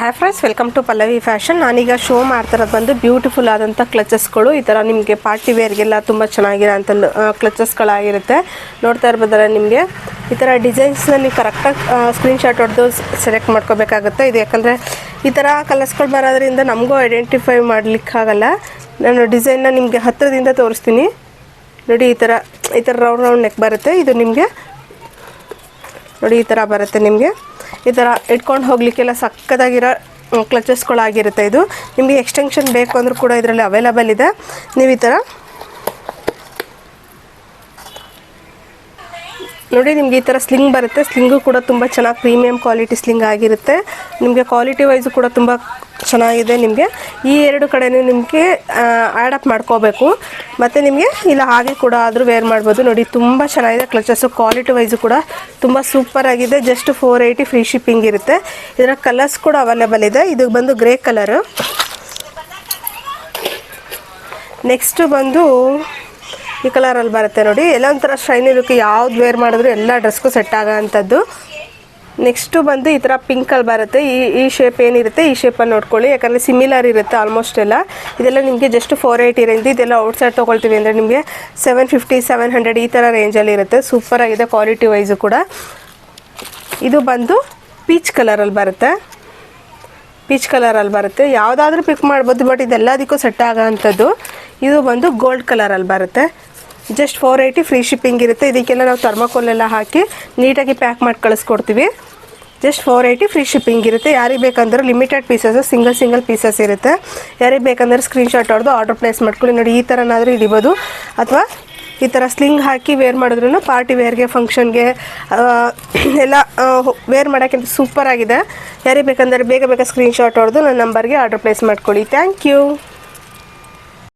Hi friends, welcome to Pallavi fashion. ನಾನೀಗ show ಮಾಡ್ತಿರೋದು ಬಂದು ಬ್ಯೂಟಿಫುಲ್ ಆದಂಥ ಕ್ಲಚಸ್ಗಳು. ಈ ಥರ ನಿಮಗೆ ಪಾರ್ಟಿ ವೇರ್ಗೆಲ್ಲ ತುಂಬ ಚೆನ್ನಾಗಿರೋ ಅಂಥ ಕ್ಲಚಸ್ಗಳಾಗಿರುತ್ತೆ. ನೋಡ್ತಾ ಇರ್ಬೋದಲ್ಲ, ನಿಮಗೆ ಈ ಥರ ಡಿಸೈನ್ಸ್ನ ನೀವು ಕರೆಕ್ಟಾಗಿ ಸ್ಕ್ರೀನ್ಶಾಟ್ ಹೊಡೆದು ಸೆಲೆಕ್ಟ್ ಮಾಡ್ಕೋಬೇಕಾಗುತ್ತೆ. ಇದು ಯಾಕಂದರೆ ಈ ಥರ ಕಲರ್ಸ್ಗಳು ಬರೋದ್ರಿಂದ ನಮಗೂ ಐಡೆಂಟಿಫೈ ಮಾಡಲಿಕ್ಕಾಗಲ್ಲ. ನಾನು ಡಿಸೈನ್ನ ನಿಮಗೆ ಹತ್ತಿರದಿಂದ ತೋರಿಸ್ತೀನಿ ನೋಡಿ. ಈ ಥರ ರೌಂಡ್ ನೆಕ್ ಬರುತ್ತೆ. ಇದು ನಿಮಗೆ ನೋಡಿ ಈ ಥರ ಬರುತ್ತೆ. ನಿಮಗೆ ಈ ಥರ ಇಟ್ಕೊಂಡು ಹೋಗಲಿಕ್ಕೆಲ್ಲ ಸಕ್ಕತ್ತಾಗಿರೋ ಕ್ಲಚಸ್ಗಳಾಗಿರುತ್ತೆ. ಇದು ನಿಮಗೆ ಎಕ್ಸ್ಟೆನ್ಷನ್ ಬೇಕು ಅಂದರೂ ಕೂಡ ಇದರಲ್ಲಿ ಅವೈಲಬಲ್ ಇದೆ. ನೀವು ಈ ಥರ ನೋಡಿ, ನಿಮಗೆ ಈ ಥರ ಸ್ಲಿಂಗ್ ಬರುತ್ತೆ. ಸ್ಲಿಂಗು ಕೂಡ ತುಂಬ ಚೆನ್ನಾಗಿ ಪ್ರೀಮಿಯಂ ಕ್ವಾಲಿಟಿ ಸ್ಲಿಂಗ್ ಆಗಿರುತ್ತೆ. ನಿಮಗೆ ಕ್ವಾಲಿಟಿ ವೈಸು ಕೂಡ ತುಂಬ ಚೆನ್ನಾಗಿದೆ. ನಿಮಗೆ ಈ ಎರಡು ಕಡೆಯೂ ನಿಮಗೆ ಆ್ಯಡಪ್ ಮಾಡ್ಕೋಬೇಕು. ಮತ್ತು ನಿಮಗೆ ಇಲ್ಲ ಹಾಗೆ ಕೂಡ ಆದರೂ ವೇರ್ ಮಾಡ್ಬೋದು. ನೋಡಿ, ತುಂಬ ಚೆನ್ನಾಗಿದೆ ಕ್ಲಚಸ್ಸು. ಕ್ವಾಲಿಟಿ ವೈಸು ಕೂಡ ತುಂಬ ಸೂಪರ್ ಆಗಿದೆ. ಜಸ್ಟ್ 480 ಫ್ರೀ ಶಿಪ್ಪಿಂಗ್ ಇರುತ್ತೆ. ಇದರ ಕಲರ್ಸ್ ಕೂಡ ಅವೈಲೇಬಲ್ ಇದೆ. ಇದು ಬಂದು ಗ್ರೇ ಕಲರು. ನೆಕ್ಸ್ಟು ಬಂದು ಈ ಕಲರಲ್ಲಿ ಬರುತ್ತೆ ನೋಡಿ. ಎಲ್ಲ ಒಂಥರ ಶೈನಿ ಲುಕ್, ಯಾವ್ದು ವೇರ್ ಮಾಡಿದ್ರು ಎಲ್ಲ ಡ್ರೆಸ್ಗೂ ಸೆಟ್ ಆಗೋ ಅಂಥದ್ದು. ನೆಕ್ಸ್ಟು ಬಂದು ಈ ಥರ ಪಿಂಕಲ್ಲಿ ಬರುತ್ತೆ. ಈ ಶೇಪ್ ಏನಿರುತ್ತೆ ಈ ಶೇಪನ್ನು ನೋಡ್ಕೊಳ್ಳಿ, ಯಾಕಂದರೆ ಸಿಮಿಲರ್ ಇರುತ್ತೆ ಆಲ್ಮೋಸ್ಟ್ ಎಲ್ಲ. ಇದೆಲ್ಲ ನಿಮಗೆ ಜಸ್ಟ್ 480 ರೇಂಜ್. ಇದೆಲ್ಲ ಔಟ್ಸೈಡ್ ತೊಗೊಳ್ತೀವಿ ಅಂದರೆ ನಿಮಗೆ 750 700 ಈ ಥರ ರೇಂಜಲ್ಲಿ ಇರುತ್ತೆ. ಸೂಪರಾಗಿದೆ ಕ್ವಾಲಿಟಿ ವೈಸು ಕೂಡ. ಇದು ಬಂದು ಪೀಚ್ ಕಲರಲ್ಲಿ ಬರುತ್ತೆ. ಯಾವುದಾದ್ರೂ ಪಿಕ್ ಮಾಡ್ಬೋದು, ಬಟ್ ಇದೆಲ್ಲದಕ್ಕೂ ಸೆಟ್ ಆಗೋ ಅಂಥದ್ದು. ಇದು ಬಂದು ಗೋಲ್ಡ್ ಕಲರಲ್ಲಿ ಬರುತ್ತೆ. ಜಸ್ಟ್ 480 ಫ್ರೀ ಶಿಪ್ಪಿಂಗ್ ಇರುತ್ತೆ. ಇದಕ್ಕೆಲ್ಲ ನಾವು ಥರ್ಮಾಕೋಲೆಲ್ಲ ಹಾಕಿ ನೀಟಾಗಿ ಪ್ಯಾಕ್ ಮಾಡಿ ಕಳಿಸ್ಕೊಡ್ತೀವಿ. ಜಸ್ಟ್ 480 ಫ್ರೀ ಶಿಪ್ಪಿಂಗ್ ಇರುತ್ತೆ. ಯಾರಿಗೆ ಬೇಕಂದ್ರೆ ಲಿಮಿಟೆಡ್ ಪೀಸಸ್, ಸಿಂಗಲ್ ಪೀಸಸ್ ಇರುತ್ತೆ. ಯಾರಿಗೆ ಬೇಕಂದ್ರೆ ಸ್ಕ್ರೀನ್ಶಾಟ್ ಹೊಡೆದು ಆರ್ಡರ್ ಪ್ಲೇಸ್ ಮಾಡ್ಕೊಳ್ಳಿ. ನೋಡಿ, ಈ ಥರನಾದರೂ ಹಿಡಿಬೋದು, ಅಥವಾ ಈ ಥರ ಸ್ಲಿಂಗ್ ಹಾಕಿ ವೇರ್ ಮಾಡಿದ್ರೂ ಪಾರ್ಟಿ ವೇರ್ಗೆ, ಫಂಕ್ಷನ್ಗೆ ಎಲ್ಲ ವೇರ್ ಮಾಡೋಕ್ಕಿಂತ ಸೂಪರಾಗಿದೆ. ಯಾರಿಗೆ ಬೇಕಂದರೆ ಬೇಗ ಸ್ಕ್ರೀನ್ಶಾಟ್ ಹೊಡೆದು ನನ್ನ ನಂಬರ್ಗೆ ಆರ್ಡರ್ ಪ್ಲೇಸ್ ಮಾಡ್ಕೊಳ್ಳಿ. Thank you.